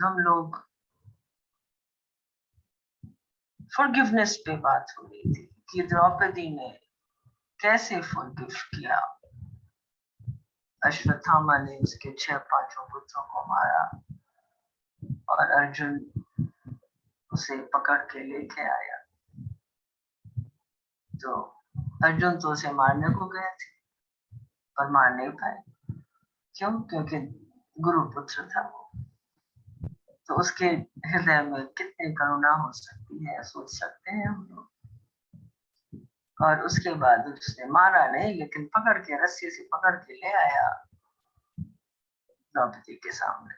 हम लोग फॉरगिवनेस पे बात हो रही थी कि द्रौपदी ने कैसे फॉरगिव किया। अश्वत्थामा ने उसके 6 पुत्रों को मारा और अर्जुन उसे पकड़ के लेके आया। तो अर्जुन तो उसे मारने को गए थे पर मार नहीं पाए। क्यों? क्योंकि गुरुपुत्र था वो। तो उसके हृदय में कितनी करुणा हो सकती है सोच सकते हैं हम लोग। और उसके बाद उसने मारा नहीं, लेकिन पकड़ के रस्सी से पकड़ के ले आया द्रौपदी के सामने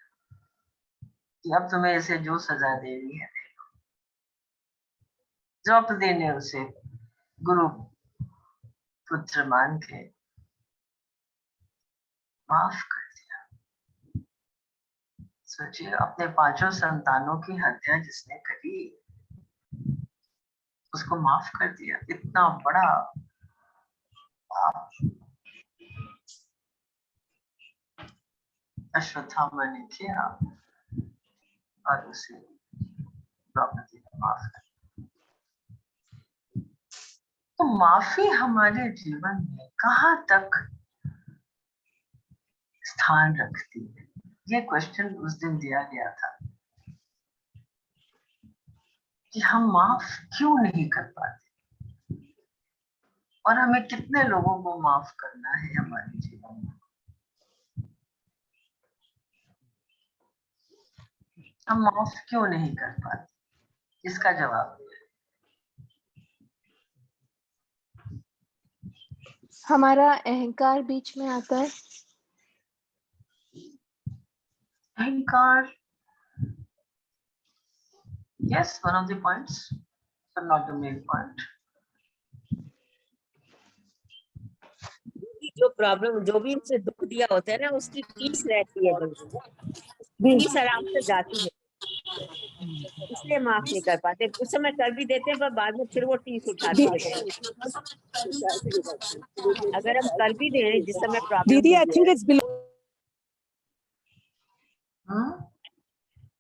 कि अब तुम्हें इसे जो सजा देनी है दे दो। द्रौपदी ने उसे गुरु पुत्र मान के माफ कर दिया। सोचिए, अपने 5 संतानों की हत्या जिसने करी उसको माफ कर दिया। इतना बड़ा पाप अश्वत्थामा ने किया और उसे द्रौपदी ने माफ कर दिया। तो माफी हमारे जीवन में कहाँ तक स्थान रखती है, ये क्वेश्चन उस दिन दिया गया था कि हम माफ क्यों नहीं कर पाते और हमें कितने लोगों को माफ करना है हमारे जीवन में। हम माफ क्यों नहीं कर पाते, इसका जवाब दे। हमारा अहंकार बीच में आता है। अहंकार, yes, one of the points, but not the main point. जो प्रॉब्लम, जो भी उसे दुख दिया होता है ना, उसकी फीस रहती है, फीस आराम से जाती है, इसलिए माफ नहीं कर पाते। उस समय कर भी देते हैं पर बाद में फिर वो टीस उठाती है। अगर हम कर भी दें जिस समय प्रॉब्लम, दीदी आई थिंक इट्स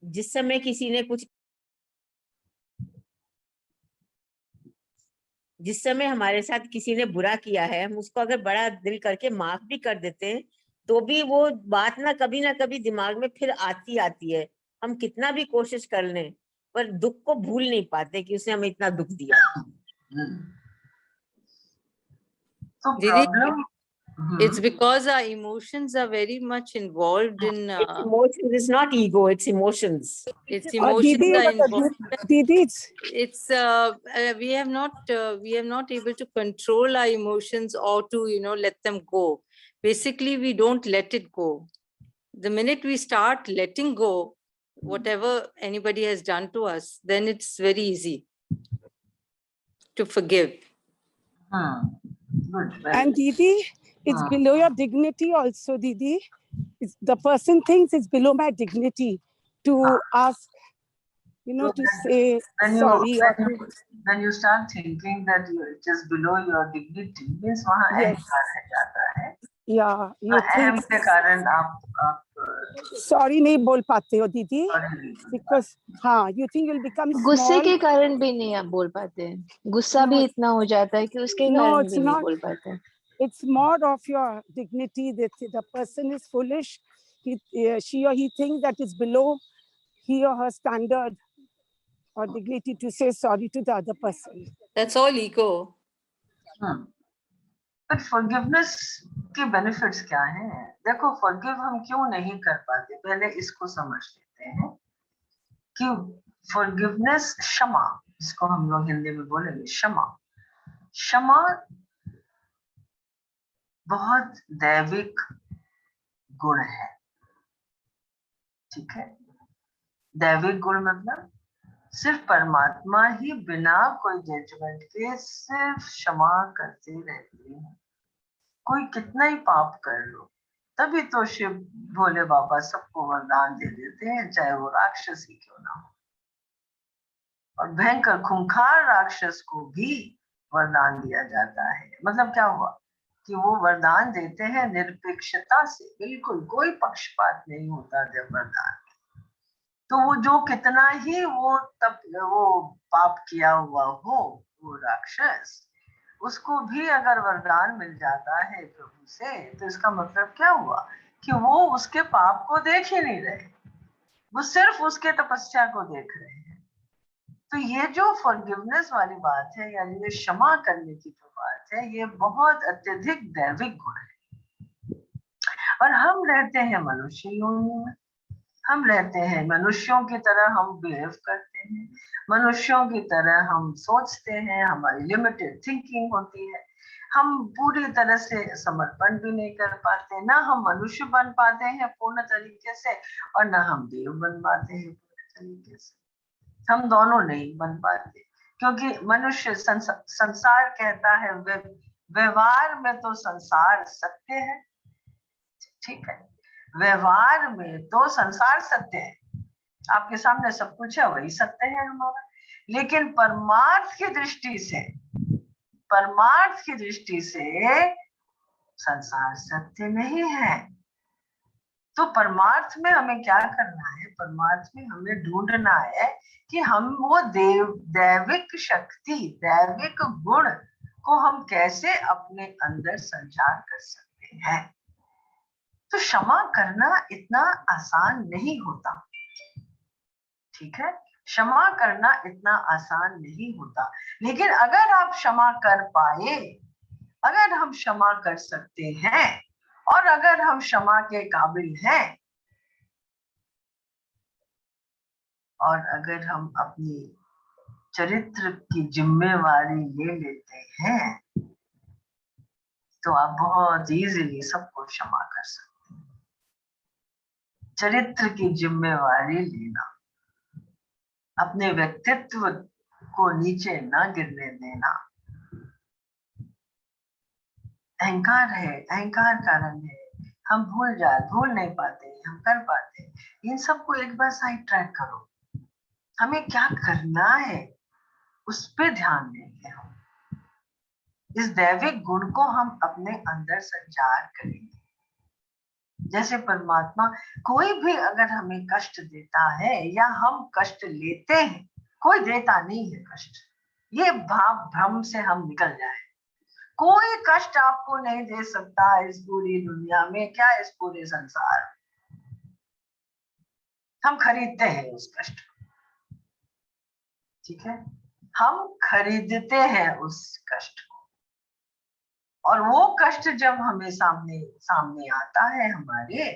जिस समय किसी ने कुछ, जिस समय हमारे साथ किसी ने बुरा किया है, हम उसको अगर बड़ा दिल करके माफ भी कर देते हैं तो भी वो बात ना कभी दिमाग में फिर आती है। हम कितना भी कोशिश कर लें पर दुख को भूल नहीं पाते कि उसने हमें इतना दुख दिया। तो problem, it's because our emotions are very much involved in emotions is not ego, it's emotions. It's emotions are involved. Didi, It's we have not able to control our emotions or to let them go. Basically we don't let it go. The minute we start letting go whatever anybody has done to us, then it's very easy to forgive. Good. and Didi, it's below your dignity also, Didi. The person thinks it's below my dignity to ask, to say sorry. When you start thinking that it is below your dignity, means वहाँ अहंकार रह जाता है। Yeah, you अहम think के कारण आप sorry नहीं बोल पाते हो दीदी, because you think you'll become small. गुस्से के कारण भी नहीं आप बोल पाते हैं। गुस्सा भी इतना हो जाता है कि उसके कारण भी नहीं बोल पाते। It's more of your dignity that the person is foolish. She or he thinks that it's below he or her standard or dignity to say sorry to the other person. That's all ego. But forgiveness के benefits क्या हैं? देखो, forgive हम क्यों नहीं कर पाते, पहले इसको समझ लेते हैं कि forgiveness, क्षमा, इसको हम लोग हिंदी में बोलेंगे क्षमा। क्षमा बहुत दैविक गुण है, ठीक है। दैविक गुण मतलब सिर्फ परमात्मा ही बिना कोई जजमेंट के सिर्फ क्षमा करते रहते हैं। कोई कितना ही पाप कर लो, तभी तो शिव भोले बाबा सबको वरदान दे देते हैं, चाहे वो राक्षस ही क्यों ना हो। और भयंकर खूंखार राक्षस को भी वरदान दिया जाता है। मतलब क्या हुआ कि वो वरदान देते हैं निरपेक्षता से, बिल्कुल कोई पक्षपात नहीं होता जब वरदान। तो वो जो कितना ही वो तब वो पाप किया हुआ हो, वो राक्षस, उसको भी अगर वरदान मिल जाता है प्रभु से, तो इसका मतलब क्या हुआ कि वो उसके पाप को देख ही नहीं रहे, वो सिर्फ उसके तपस्या को देख रहे हैं। तो ये जो फॉरगिवनेस वाली बात है, यानी ये क्षमा करने की जो बात है, ये बहुत अत्यधिक दैविक गुण है। और हम रहते हैं मनुष्य योनि में, हम रहते हैं मनुष्यों की तरह, हम बिहेव करते हैं मनुष्यों की तरह, हम सोचते हैं, हमारी लिमिटेड थिंकिंग होती है, हम पूरी तरह से समर्पण भी नहीं कर पाते, ना हम मनुष्य बन पाते हैं पूर्ण तरीके से, और ना हम देव बन पाते हैं पूर्ण तरीके से। हम दोनों नहीं बन पाते, क्योंकि मनुष्य संसार कहता है, व्यवहार में तो संसार सत्य है, ठीक है, व्यवहार में तो संसार सत्य है, आपके सामने सब कुछ है, वही सत्य है हमारा। लेकिन परमार्थ की दृष्टि से, परमार्थ की दृष्टि से संसार सत्य नहीं है। तो परमार्थ में हमें क्या करना है, परमार्थ में हमें ढूंढना है कि हम वो दैविक शक्ति, दैविक गुण को हम कैसे अपने अंदर संचार कर सकते हैं। तो क्षमा करना इतना आसान नहीं होता, ठीक है, क्षमा करना इतना आसान नहीं होता। लेकिन अगर आप क्षमा कर पाए, अगर हम क्षमा कर सकते हैं, और अगर हम क्षमा के काबिल हैं, और अगर हम अपनी चरित्र की जिम्मेवारी ले लेते हैं, तो आप बहुत इजीली सबको क्षमा कर सकते हैं। चरित्र की जिम्मेवारी लेना, अपने व्यक्तित्व को नीचे ना गिरने देना। अहंकार है, अहंकार कारण है, हम भूल नहीं पाते, हम कर पाते। इन सबको एक बार साइड ट्रैक करो, हमें क्या करना है उस पे ध्यान देंगे हम, इस दैविक गुण को हम अपने अंदर संचार करेंगे। जैसे परमात्मा, कोई भी अगर हमें कष्ट देता है या हम कष्ट लेते हैं, कोई देता नहीं है कष्ट, ये भाव भ्रम से हम निकल जाए। कोई कष्ट आपको नहीं दे सकता इस पूरी दुनिया में, क्या इस पूरे संसार, हम खरीदते हैं उस कष्ट को, ठीक है, हम खरीदते हैं उस कष्ट को। और वो कष्ट जब हमें सामने आता है हमारे,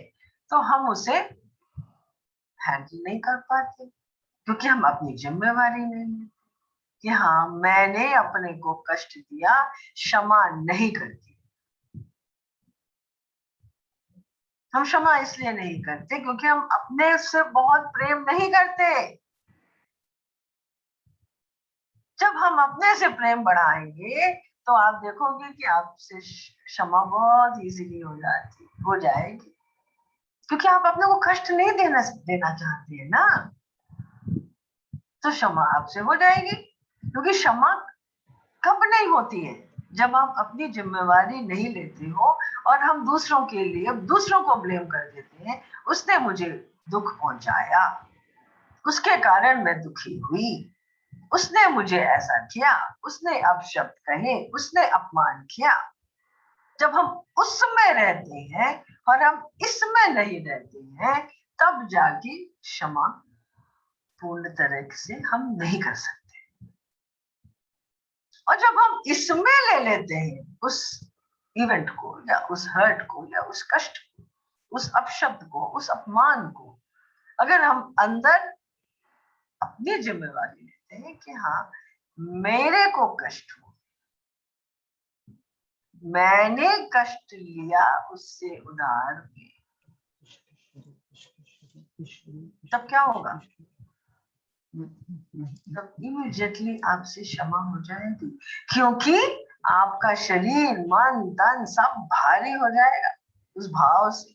तो हम उसे हैंडल नहीं कर पाते, क्योंकि हम अपनी जिम्मेवारी नहीं लेते कि हाँ मैंने अपने को कष्ट दिया, क्षमा नहीं करती। हम क्षमा इसलिए नहीं करते क्योंकि हम अपने से बहुत प्रेम नहीं करते। जब हम अपने से प्रेम बढ़ाएंगे, तो आप देखोगे कि आपसे क्षमा बहुत इजीली हो जाएगी, क्योंकि आप अपने को कष्ट नहीं देना चाहते हैं ना, तो क्षमा आपसे हो जाएगी। क्योंकि क्षमा कब नहीं होती है, जब आप अपनी जिम्मेवारी नहीं लेते हो और हम दूसरों के लिए दूसरों को ब्लेम कर देते हैं, उसने मुझे दुख पहुंचाया, उसके कारण मैं दुखी हुई, उसने मुझे ऐसा किया, उसने अपशब्द कहे, उसने अपमान किया। जब हम उसमें रहते हैं और हम इसमें नहीं रहते हैं, तब जाके क्षमा पूर्ण तरह से हम नहीं कर सकते। और जब हम इसमें ले लेते हैं उस इवेंट को या उस हर्ट को या उस कष्ट को, उस अपशब्द को, उस अपमान को, अगर हम अंदर अपनी जिम्मेवारी लेते हैं कि हाँ मेरे को कष्ट हो, मैंने कष्ट लिया उससे उधार में, तब क्या होगा, तब इमीडिएटली आपसे क्षमा हो जाएगी, क्योंकि आपका शरीर, मन, तन सब भारी हो जाएगा उस भाव से।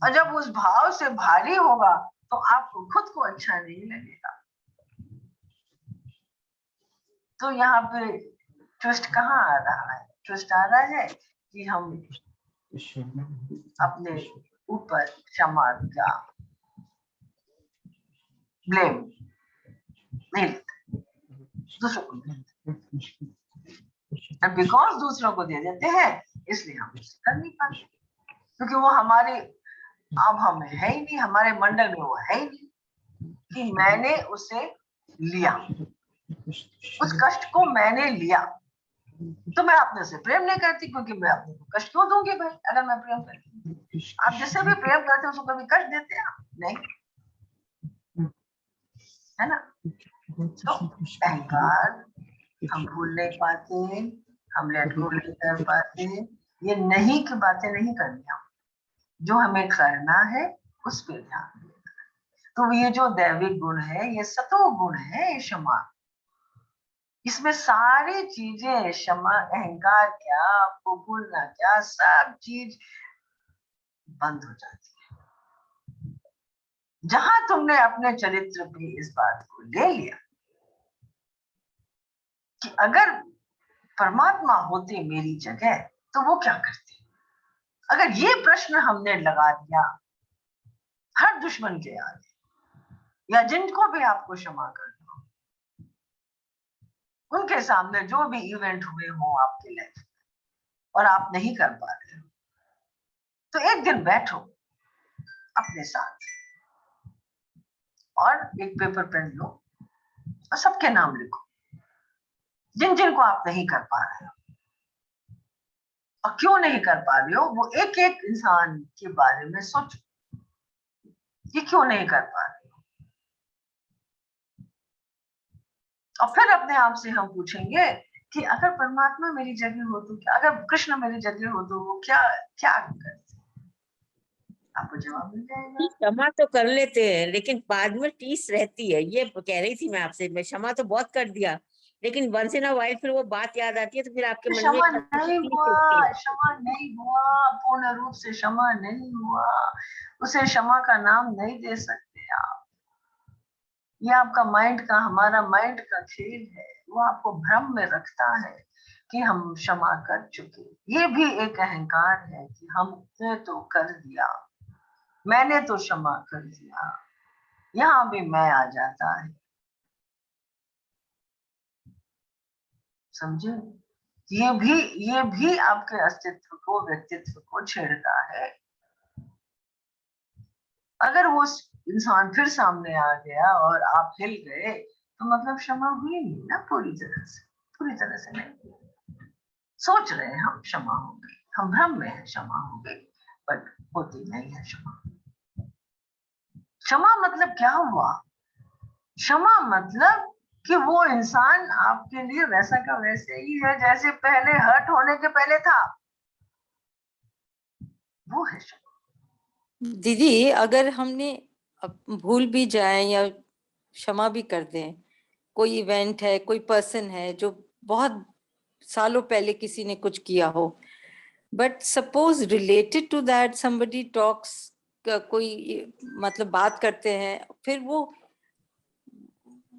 और जब उस भाव से भारी होगा, तो आपको खुद को अच्छा नहीं लगेगा। तो यहाँ पे ट्विस्ट कहाँ आ रहा है? ट्विस्ट आ रहा है कि हम अपने ऊपर क्षमा का ब्लेम नहीं लेते, दूसरों को देते, बिकॉज दूसरों को दे देते हैं इसलिए हम उसे कर नहीं पाते, क्योंकि वो हमारे अब हमें है ही नहीं, हमारे मंडल में वो है ही नहीं कि मैंने उसे लिया, उस कष्ट को मैंने लिया, तो मैं अपने से प्रेम नहीं करती, क्योंकि मैं अपने को कष्ट क्यों दूंगी भाई? अगर मैं प्रेम करती, आप जिससे भी प्रेम करते हो उसको कभी कष्ट देते हैं आप? नहीं, है ना? तो अहंकार हम भूल नहीं पाते, हम लेट गो नहीं कर पाते, ये नहीं की बातें नहीं करनी, हम जो हमें करना है उस पर ध्यान देना है। तो ये जो दैविक गुण है, ये सतो गुण है, ये क्षमा, इसमें सारी चीजें, क्षमा, अहंकार क्या, आपको भूलना क्या, सब चीज बंद हो जाती है जहां तुमने अपने चरित्र पे इस बात को ले लिया कि अगर परमात्मा होते मेरी जगह तो वो क्या करते। अगर ये प्रश्न हमने लगा दिया हर दुश्मन के आगे, या जिनको भी आपको क्षमा करना हो, उनके सामने जो भी इवेंट हुए हो आपके लाइफ में और आप नहीं कर पा रहे हो, तो एक दिन बैठो अपने साथ और एक पेपर पेन लो और सबके नाम लिखो जिन जिनको आप नहीं कर पा रहे हो, और क्यों नहीं कर पा रहे हो वो एक एक इंसान के बारे में सोचो, ये क्यों नहीं कर पा रहे हो। और फिर अपने आप से हम पूछेंगे कि अगर परमात्मा मेरी जगह हो तो क्या, अगर कृष्ण मेरी जगह हो तो वो क्या क्या करते? आपको जवाब मिल जाएगा। क्षमा तो कर लेते हैं लेकिन बाद में टीस रहती है, ये कह रही थी मैं आपसे। मैं क्षमा तो बहुत कर दिया लेकिन वंस इन अ वाइल फिर वो बात याद आती है तो फिर आपके मन में क्षमा नहीं हुआ, क्षमा नहीं हुआ, पूर्ण रूप से क्षमा नहीं हुआ, उसे क्षमा का नाम नहीं दे सकते आप। ये आपका माइंड का, हमारा माइंड का खेल है, वो आपको भ्रम में रखता है कि हम क्षमा कर चुके। ये भी एक अहंकार है कि हमने तो कर दिया, मैंने तो क्षमा कर दिया, यहाँ भी मैं आ जाता है, समझे? ये भी आपके अस्तित्व को, व्यक्तित्व को छेड़ता है। अगर वो इंसान फिर सामने आ गया और आप हिल गए तो मतलब क्षमा हुई नहीं ना पूरी तरह से नहीं। सोच रहे हैं हम क्षमा हो गई, हम भ्रम में है क्षमा हो गई, बट होती नहीं है क्षमा। क्षमा मतलब क्या हुआ? क्षमा मतलब कि वो इंसान आपके लिए वैसा का वैसे ही है जैसे पहले हर्ट होने के पहले था, वो है क्षमा। दीदी, अगर हमने भूल भी जाए या क्षमा भी कर दें, कोई इवेंट है, कोई पर्सन है जो बहुत सालों पहले किसी ने कुछ किया हो, but suppose related to that somebody talks, कोई मतलब बात करते हैं, फिर वो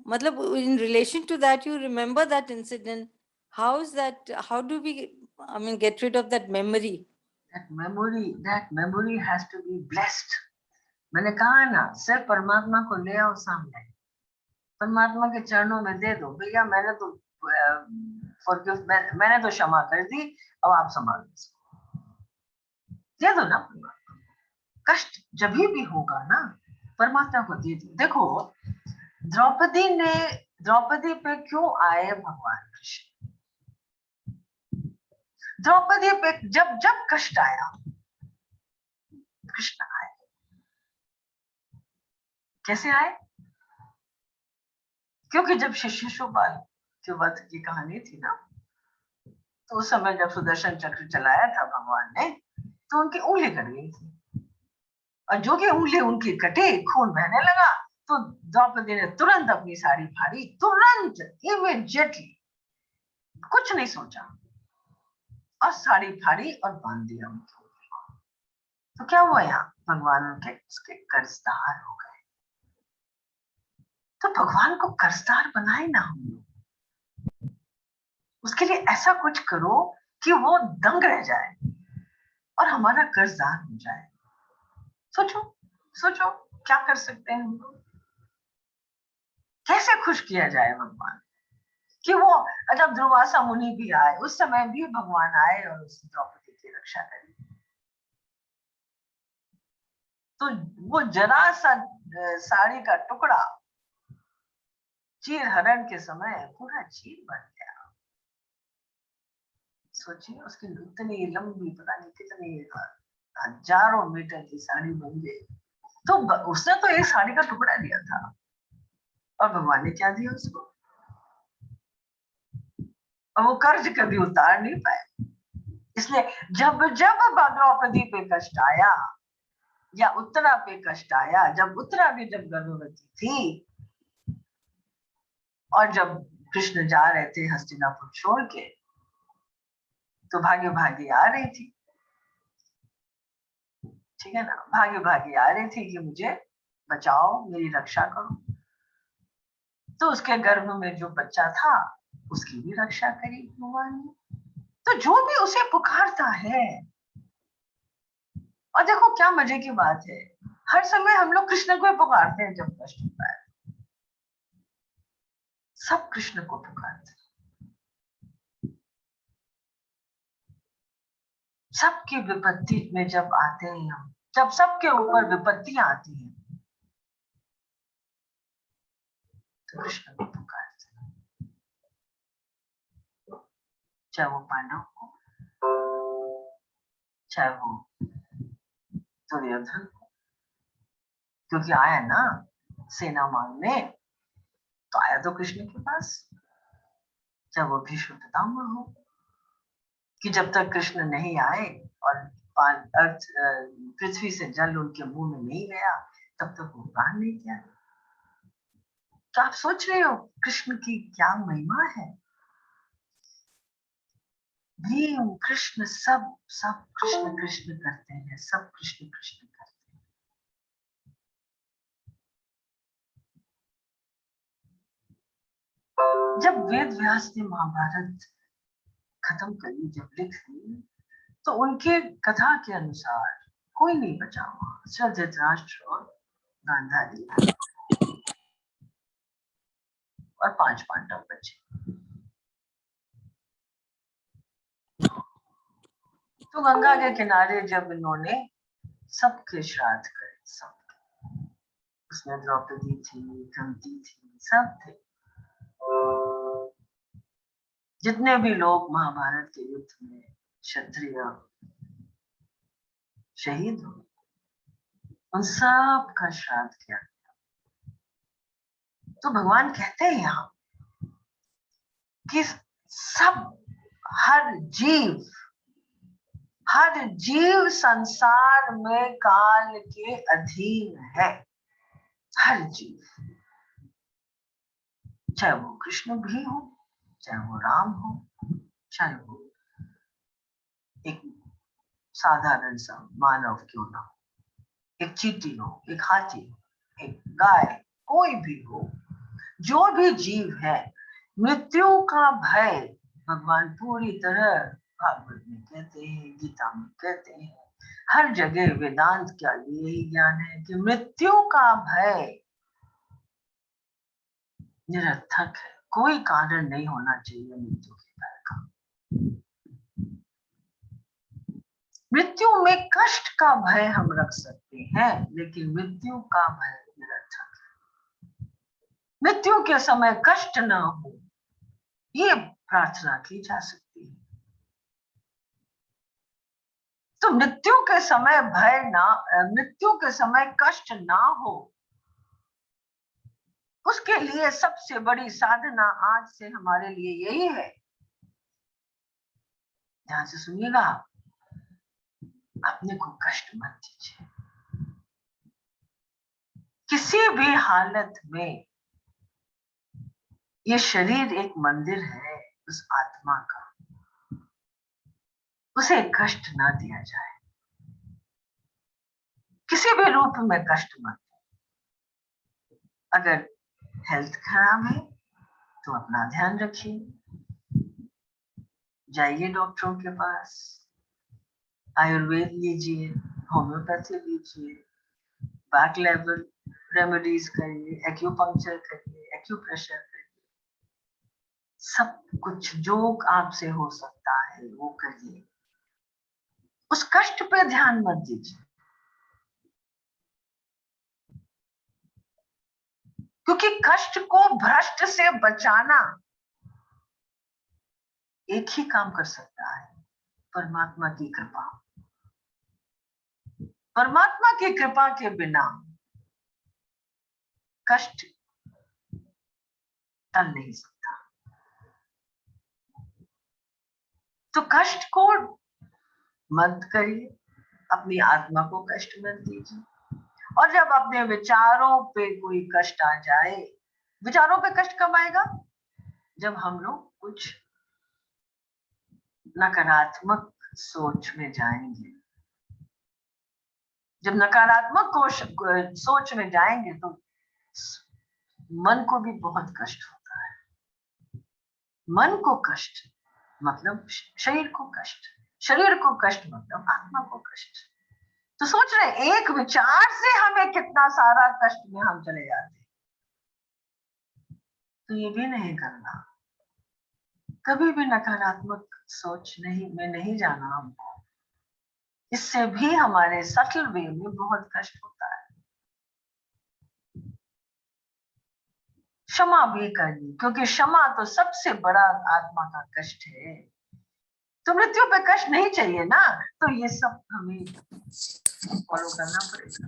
मतलब in relation to that you remember that incident, how is that, how do we, I mean, get rid of that memory? that memory has to be blessed. मैंने कहा ना, सिर्फ परमात्मा को ले आओ सामने, परमात्मा के चरणों में दे दो, भैया मैंने तो मैंने तो क्षमा कर दी, अब आप संभाल लो, दे दो ना परमात्मा। कष्ट जब भी होगा ना परमात्मा को दे दो। देखो द्रौपदी पे क्यों आए भगवान कृष्ण? द्रौपदी पे जब जब कष्ट आया कृष्ण आए। कैसे आए? क्योंकि जब शिशुपाल के वध की कहानी थी ना, तो उस समय जब सुदर्शन चक्र चलाया था भगवान ने, तो उनकी उंगली कट गई थी, और जो कि उंगली उनकी कटे, खून बहने लगा, तो द्रौपदी ने तुरंत अपनी साड़ी फाड़ी, तुरंत, इमीडिएटली, कुछ नहीं सोचा, और साड़ी फाड़ी और बांध दिया उनकी उंगली को। तो क्या हुआ? यहाँ भगवान उनके उसके कर्जदार हो गए। तो भगवान को कर्जदार बनाए ना हम लोग, उसके लिए ऐसा कुछ करो कि वो दंग रह जाए और हमारा कर्जदार हो जाए। सोचो सोचो क्या कर सकते हैं हम लोग, कैसे खुश किया जाए भगवान कि वो जब दुर्वासा मुनि भी आए उस समय भी भगवान आए और उस द्रौपदी की रक्षा करी। तो वो जरा सा साड़ी का टुकड़ा चीर हरण के समय पूरा चीर बन गया। सोचिए उसकी इतनी लंबी पता नहीं कितनी हजारों मीटर की साड़ी बन गई। तो उसने तो एक साड़ी का टुकड़ा दिया था और भगवान ने क्या दिया उसको, और वो कर्ज कभी उतार नहीं पाए। इसलिए जब जब द्रौपदी पे कष्ट आया या उत्तरा पे कष्ट आया, जब उत्तरा भी जब गर्भवती थी और जब कृष्ण जा रहे थे हस्तिनापुर छोड़ के, तो भाग्य भागी आ रही थी, ठीक है ना, भाग्य भागी आ रही थी कि मुझे बचाओ, मेरी रक्षा करो। तो उसके गर्भ में जो बच्चा था उसकी भी रक्षा करी भगवान ने। तो जो भी उसे पुकारता है, और देखो क्या मजे की बात है, हर समय हम लोग कृष्ण को ही पुकारते हैं जब कष्ट होता है, सब कृष्ण को पुकारते हैं। सबकी विपत्ति में जब आते हैं हम, जब सबके ऊपर विपत्तियां आती हैं तो कृष्ण को पुकारते हैं, चाहे वो पांडव को, चाहे वो दुर्योधन को, क्योंकि आया ना सेना मांगने, तो आया तो कृष्ण के पास। चाहे वो भीष्म पितामह हो, कि जब तक कृष्ण नहीं आए और पृथ्वी से जल उनके मुंह में नहीं गया तब तक वो प्राण नहीं किया। तो आप सोच रहे हो कृष्ण की क्या महिमा है। भीम कृष्ण सब सब कृष्ण कृष्ण करते हैं, सब कृष्ण कृष्ण करते हैं। जब वेद व्यास ने महाभारत खत्म करी, जब लिख ली, तो उनके कथा के अनुसार कोई नहीं बचा हुआ, सिर्फ धृतराष्ट्र और गांधारी और 5 पांडव बचे। तो गंगा के किनारे जब इन्होंने सबके श्राद्ध करे, सबके, उसमें द्रौपदी थी, कुंती थी, सब थे। जितने भी लोग महाभारत के युद्ध में क्षत्रिय शहीद हुए, उन सब का श्राद्ध किया गया। तो भगवान कहते हैं यहाँ कि सब, हर जीव संसार में काल के अधीन है। हर जीव, चाहे वो कृष्ण भी हो, चाहे वो राम हो, चाहे वो एक साधारण सा मानव क्यों ना हो, एक चींटी हो, एक हाथी हो, एक गाय, कोई भी हो, जो भी जीव है, मृत्यु का भय भगवान पूरी तरह भागवत में कहते हैं, गीता में कहते हैं, हर जगह वेदांत का यही ज्ञान है कि मृत्यु का भय निरर्थक है, कोई कारण नहीं होना चाहिए मृत्यु के भय का। मृत्यु में कष्ट का भय हम रख सकते हैं, लेकिन मृत्यु का भय निरर्थक है। मृत्यु के समय कष्ट ना हो, ये प्रार्थना की जा सकती है। तो मृत्यु के समय भय ना, मृत्यु के समय कष्ट ना हो, उसके लिए सबसे बड़ी साधना आज से हमारे लिए यही है। ध्यान से सुनिएगा, अपने को कष्ट मत दीजिए किसी भी हालत में। ये शरीर एक मंदिर है उस आत्मा का, उसे कष्ट ना दिया जाए, किसी भी रूप में कष्ट मत। अगर हेल्थ खराब है तो अपना ध्यान रखिए, जाइए डॉक्टरों के पास, आयुर्वेद लीजिए, होम्योपैथी लीजिए, बैक लेवल रेमेडीज करिए, एक्यूपंक्चर करिए, एक्यूप्रेशर करिए, सब कुछ जो आपसे हो सकता है वो करिए। उस कष्ट पे ध्यान मत दीजिए, क्योंकि कष्ट को भ्रष्ट से बचाना एक ही काम कर सकता है, परमात्मा की कृपा। परमात्मा की कृपा के बिना कष्ट टल नहीं सकता। तो कष्ट को मत करिए, अपनी आत्मा को कष्ट मत दीजिए। और जब अपने विचारों पे कोई कष्ट आ जाए, विचारों पे कष्ट कब आएगा? जब हम लोग कुछ नकारात्मक सोच में जाएंगे। जब नकारात्मक सोच में जाएंगे तो मन को भी बहुत कष्ट होता है। मन को कष्ट मतलब शरीर को कष्ट, शरीर को कष्ट मतलब आत्मा को कष्ट। तो सोच रहे एक विचार से हमें कितना सारा कष्ट में हम चले जाते। तो ये भी नहीं करना, कभी भी नकारात्मक सोच में नहीं जाना हमको। इससे भी हमारे सटल वे में बहुत कष्ट होता है। क्षमा भी करनी, क्योंकि क्षमा तो सबसे बड़ा आत्मा का कष्ट है। तो मृत्यु पे कष्ट नहीं चाहिए ना, तो ये सब हमें फॉलो करना पड़ेगा।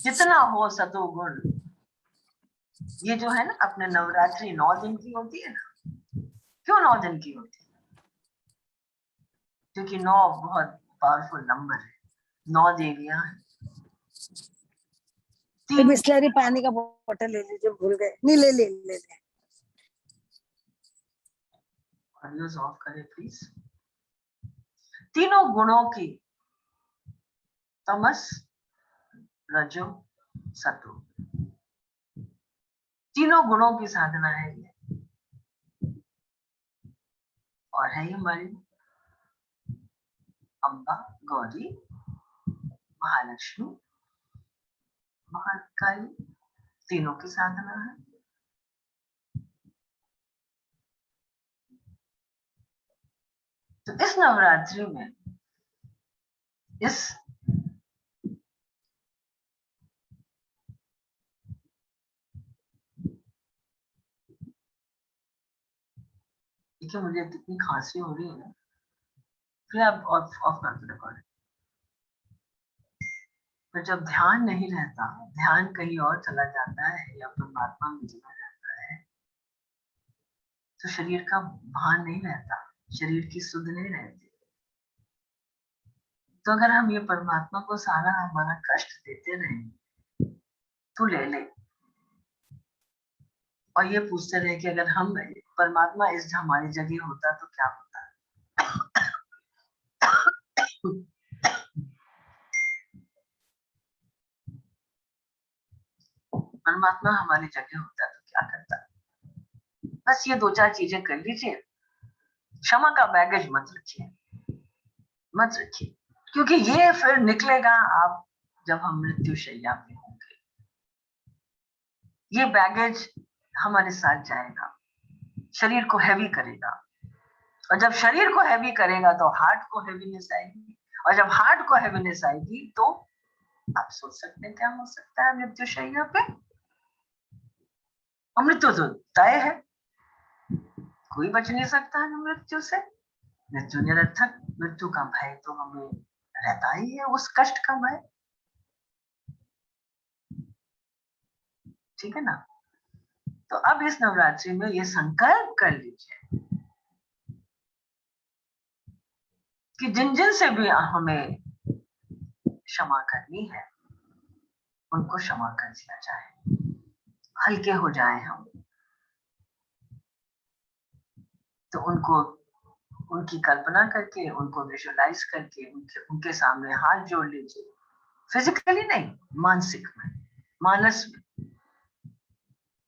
जितना हो सतोगुण, ये जो है ना अपने नवरात्रि 9 दिन की होती है ना। क्यों 9 दिन की होती है? क्योंकि 9 बहुत पावरफुल नंबर है। 9 देवियां हैं। बिस्लरी पानी का बोतल ले लीजिए, भूल गए। नहीं, ले ले। ऑडियोज ऑफ करें प्लीज। तीनों गुणों की, तमस, रजो, सतो, तीनों गुणों की साधना है ये। और है ये हमारी अम्बा, गौरी, महालक्ष्मी, महाकाली, तीनों की साधना है। तो इस नवरात्रि में इस देखिए मुझे कितनी खांसी हो रही है, फिर आप ऑफ कर दो रिकॉर्डिंग। फिर जब ध्यान नहीं रहता, ध्यान कहीं और चला जाता है या परमात्मा में चला जाता है, तो शरीर का भान नहीं रहता, शरीर की सुध नहीं रहती। तो अगर हम ये परमात्मा को सारा हमारा कष्ट देते रहे तो ले ले, और ये पूछते रहे कि अगर हम परमात्मा इस हमारी जगह होता तो क्या होता। परमात्मा हमारी जगह होता तो क्या करता। बस ये 2-4 चीजें कर लीजिए। क्षमा का बैगेज मत रखिए, मत रखिए, क्योंकि ये फिर निकलेगा आप जब हम मृत्युशैया पे होंगे। ये बैगेज हमारे साथ जाएगा, शरीर को हैवी करेगा, और जब शरीर को हैवी करेगा तो हार्ट को हैवीनेस आएगी, और जब हार्ट को हैवीनेस आएगी तो आप सोच सकते हैं क्या हो सकता है मृत्युशैया पे। मृत्यु तो तय है, कोई बच नहीं सकता है मृत्यु से। मृत्यु निरर्थक, मृत्यु का भय तो हमें रहता ही है, उस कष्ट का भय। ठीक है ना। तो अब इस नवरात्रि में ये संकल्प कर लीजिए कि जिन जिन से भी हमें क्षमा करनी है उनको क्षमा कर दिया जाए, हल्के हो जाए हम। तो उनको, उनकी कल्पना करके, उनको विजुअलाइज करके उनके सामने हाथ जोड़ लीजिए। फिजिकली नहीं, मानसिक में, मानस में,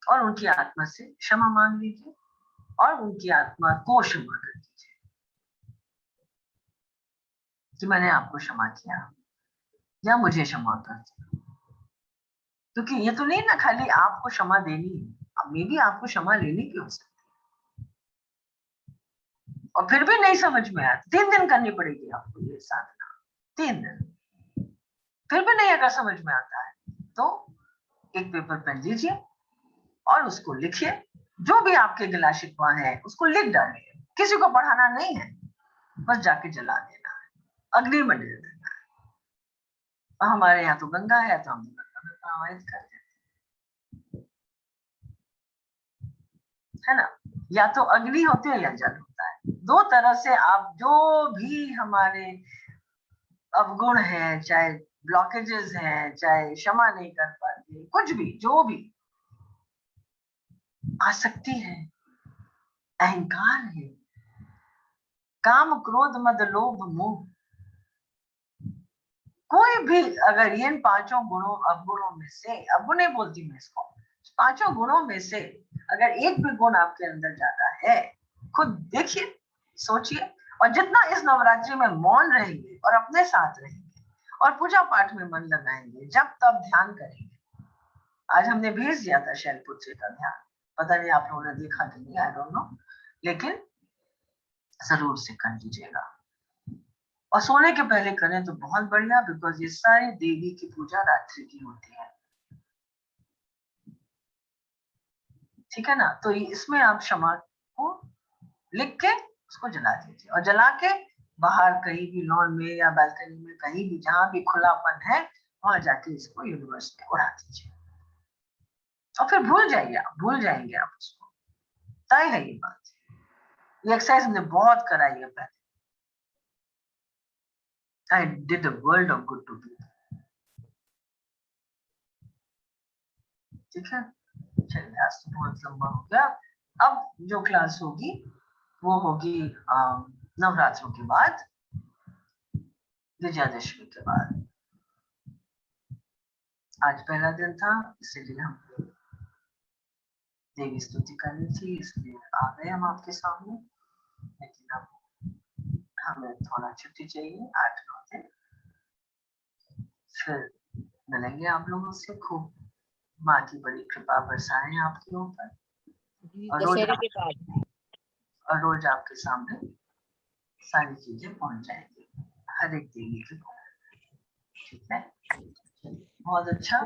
और उनकी आत्मा से क्षमा मांग लीजिए। और उनकी आत्मा को क्षमा कर दीजिए कि मैंने आपको क्षमा किया या मुझे क्षमा कर दिया। क्योंकि ये तो नहीं ना खाली आपको क्षमा देनी है, अब मे भी आपको क्षमा लेनी भी हो सकती है और फिर भी नहीं समझ में आया 3 दिन करनी पड़ेगी आपको ये साधना, 3 दिन, फिर भी नहीं अगर समझ में आता है तो एक पेपर पेन लीजिए और उसको लिखिए, जो भी आपके गिला शिकवा है उसको लिख डालिए, किसी को पढ़ाना नहीं है, बस जाके जला देना है, अग्नि में डाल देना है। और हमारे यहाँ तो गंगा है तो हम गंगा में प्रवाहित कर देते है ना, या तो अग्नि होती है या जल होता है, 2 तरह से आप जो भी हमारे अवगुण है, चाहे ब्लॉकेजेस हैं, चाहे क्षमा नहीं कर पाते, कुछ भी जो भी आसक्ति है, अहंकार है, काम क्रोध मद लोभ मोह, कोई भी अगर इन 5 गुणों अवगुणों में से, अवगुण नहीं बोलती मैं इसको, 5 गुणों में से अगर एक भी गुण आपके अंदर जाता है, खुद देखिए, सोचिए, और जितना इस नवरात्रि में मौन रहेंगे और अपने साथ रहेंगे और पूजा पाठ में मन लगाएंगे, जब तब ध्यान करेंगे। आज हमने भेज दिया था शैलपुत्री का ध्यान, पता नहीं आप लोगों ने देखा कि नहीं, आई डोंट नो, लेकिन जरूर से कर लीजिएगा और सोने के पहले करें तो बहुत बढ़िया, बिकॉज ये सारी देवी की पूजा रात्रि की होती है, ठीक है ना। तो इसमें आप क्षमा को लिख के उसको जला दीजिए और जला के बाहर कहीं भी लॉन में या बालकनी में कहीं भी जहां भी खुलापन है वहां जाके इसको यूनिवर्स में उड़ा दीजिए और फिर भूल जाएंगे आप उसको, तय है ये बात। ये एक्सरसाइज हमने बहुत कराई है पहले, I did a world of good to people, ठीक है। चलिए आज तो बहुत लंबा हो गया, अब जो क्लास होगी वो होगी नवरात्रों के बाद, विजयादशमी के बाद। आज पहला दिन था इसलिए हम देवी स्तुति करनी थी, इसलिए आ गए हम आपके सामने, लेकिन अब हमें थोड़ा छुट्टी चाहिए, 8-9 दिन, फिर मिलेंगे आप लोगों से। खूब माँ की बड़ी कृपा बरसाएं आपके ऊपर और रोज आपके सामने सारी चीजें पहुंच जाएंगी, हर एक देवी की, ठीक है। बहुत अच्छा।